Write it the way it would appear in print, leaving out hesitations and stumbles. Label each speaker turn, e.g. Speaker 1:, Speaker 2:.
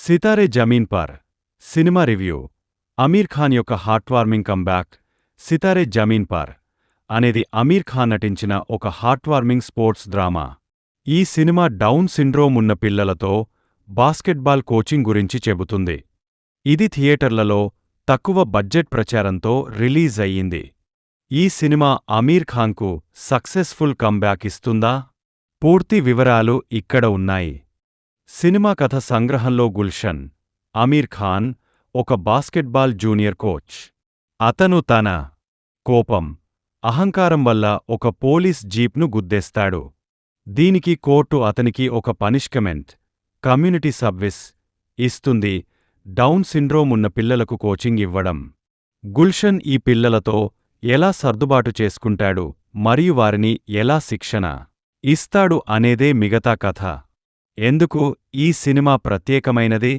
Speaker 1: Sitaare Zameen Par cinema review. Aamir Khan యొక్క heartwarming comeback. Sitaare Zameen Par అనేది అమీర్ ఖాన్ నటించిన ఒక హార్ట్వార్మింగ్ స్పోర్ట్స్ డ్రామా. ఈ సినిమా డౌన్ సిండ్రోమ్ ఉన్న పిల్లలతో బాస్కెట్బాల్ కోచింగ్ గురించి చెబుతుంది. ఇది థియేటర్లలో తక్కువ బడ్జెట్ ప్రచారంతో రిలీజ్ అయ్యింది. ఈ సినిమా అమీర్ ఖాన్కు సక్సెస్ఫుల్ కంబ్యాక్ ఇస్తుందా? పూర్తి వివరాలు ఇక్కడ ఉన్నాయి. సినిమా కథ సంగ్రహంలో గుల్షన్, అమీర్ ఖాన్ ఒక బాస్కెట్బాల్ జూనియర్ కోచ్. అతను తన కోపం, అహంకారం వల్ల ఒక పోలీస్ జీప్ను గుద్దేస్తాడు. దీనికి కోర్టు అతనికి ఒక పనిష్మెంట్, కమ్యూనిటీ సర్వీస్ ఇస్తుంది, డౌన్ సిండ్రోమ్ ఉన్న పిల్లలకు కోచింగ్ ఇవ్వడం. గుల్షన్ ఈ పిల్లలతో ఎలా సర్దుబాటు చేసుకుంటాడు మరియు వారిని ఎలా శిక్షణ ఇస్తాడు అనేదే మిగతా కథ. ఎందుకు ఈ సినిమా ప్రత్యేకమైనది?